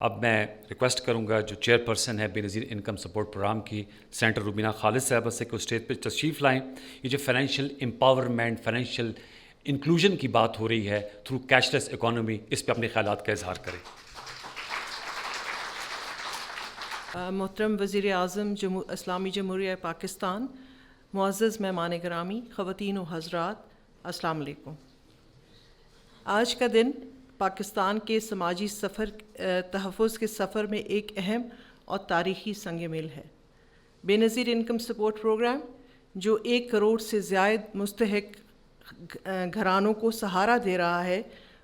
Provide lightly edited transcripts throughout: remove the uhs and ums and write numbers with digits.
اب میں ریکویسٹ کروں گا جو چیئر پرسن ہے بے نظیر انکم سپورٹ پروگرام کی سینٹر روبینہ خالد صاحبہ سے کہ وہ اسٹیج پہ تشریف لائیں. یہ جو فائنینشیل امپاورمنٹ، فائنینشیل انکلوژن کی بات ہو رہی ہے تھرو کیش لیس اکانومی، اس پہ اپنے خیالات کا اظہار کریں. محترم وزیر اعظم اسلامی جمہوریہ پاکستان، معزز مہمان گرامی، خواتین و حضرات، السلام علیکم. آج کا دن پاکستان کے سماجی تحفظ کے سفر میں ایک اہم اور تاریخی سنگ میل ہے. بے نظیر انکم سپورٹ پروگرام جو 1 کروڑ سے زائد مستحق گھرانوں کو سہارا دے رہا ہے،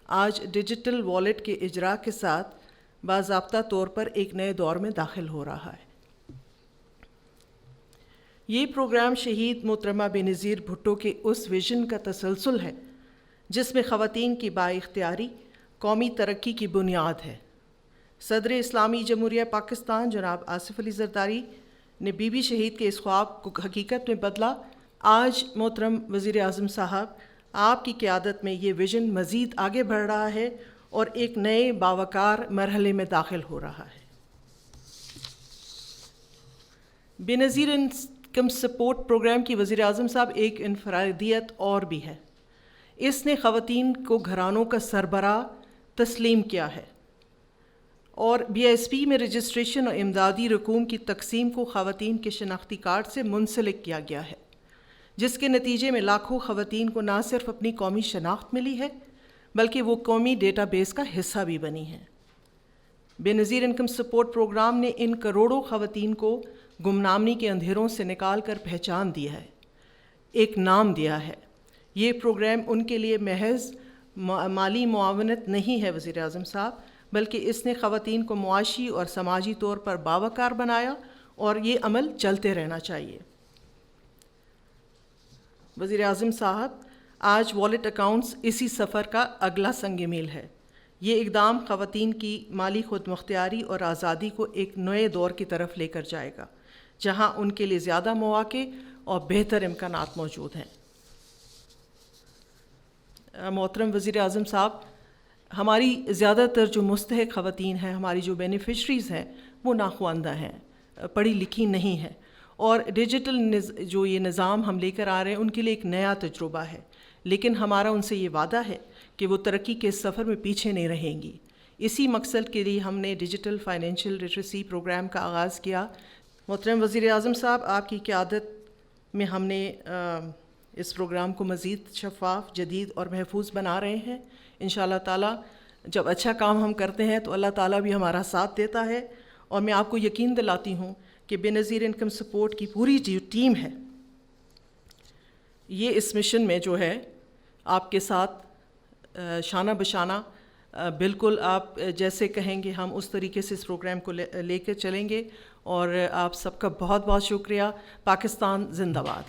آج ڈیجیٹل والیٹ کے اجراء کے ساتھ باضابطہ طور پر ایک نئے دور میں داخل ہو رہا ہے. یہ پروگرام شہید محترمہ بے نظیر بھٹو کے اس ویژن کا تسلسل ہے جس میں خواتین کی بااختیاری قومی ترقی کی بنیاد ہے. صدر اسلامی جمہوریہ پاکستان جناب آصف علی زرداری نے بی بی شہید کے اس خواب کو حقیقت میں بدلا. آج محترم وزیر اعظم صاحب، آپ کی قیادت میں یہ ویژن مزید آگے بڑھ رہا ہے اور ایک نئے باوقار مرحلے میں داخل ہو رہا ہے. بے نظیر انکم سپورٹ پروگرام کی وزیر اعظم صاحب ایک انفرادیت اور بھی ہے. اس نے خواتین کو گھرانوں کا سربراہ تسلیم کیا ہے اور بی ایس پی میں رجسٹریشن اور امدادی رقوم کی تقسیم کو خواتین کے شناختی کارڈ سے منسلک کیا گیا ہے، جس کے نتیجے میں لاکھوں خواتین کو نہ صرف اپنی قومی شناخت ملی ہے بلکہ وہ قومی ڈیٹا بیس کا حصہ بھی بنی ہیں. بے نظیر انکم سپورٹ پروگرام نے ان کروڑوں خواتین کو گمنامی کے اندھیروں سے نکال کر پہچان دیا ہے، ایک نام دیا ہے. یہ پروگرام ان کے لیے محض مالی معاونت نہیں ہے وزیر اعظم صاحب، بلکہ اس نے خواتین کو معاشی اور سماجی طور پر باوقار بنایا اور یہ عمل چلتے رہنا چاہیے. وزیر اعظم صاحب، آج والیٹ اکاؤنٹس اسی سفر کا اگلا سنگ میل ہے. یہ اقدام خواتین کی مالی خود مختاری اور آزادی کو ایک نئے دور کی طرف لے کر جائے گا، جہاں ان کے لیے زیادہ مواقع اور بہتر امکانات موجود ہیں. محترم وزیر اعظم صاحب، ہماری زیادہ تر جو مستحق خواتین ہیں، ہماری جو بینیفیشریز ہیں، وہ ناخواندہ ہیں، پڑھی لکھی نہیں ہیں، اور ڈیجیٹل جو یہ نظام ہم لے کر آ رہے ہیں ان کے لیے ایک نیا تجربہ ہے. لیکن ہمارا ان سے یہ وعدہ ہے کہ وہ ترقی کے سفر میں پیچھے نہیں رہیں گی. اسی مقصد کے لیے ہم نے ڈیجیٹل فائنینشیل لٹریسی پروگرام کا آغاز کیا. محترم وزیر اعظم صاحب، آپ کی قیادت میں ہم نے اس پروگرام کو مزید شفاف، جدید اور محفوظ بنا رہے ہیں. انشاءاللہ تعالیٰ جب اچھا کام ہم کرتے ہیں تو اللہ تعالیٰ بھی ہمارا ساتھ دیتا ہے، اور میں آپ کو یقین دلاتی ہوں کہ بے نظیر انکم سپورٹ کی پوری جو ٹیم ہے، یہ اس مشن میں جو ہے آپ کے ساتھ شانہ بشانہ، بالکل آپ جیسے کہیں گے ہم اس طریقے سے اس پروگرام کو لے کے چلیں گے. اور آپ سب کا بہت بہت شکریہ. پاکستان زندہ باد.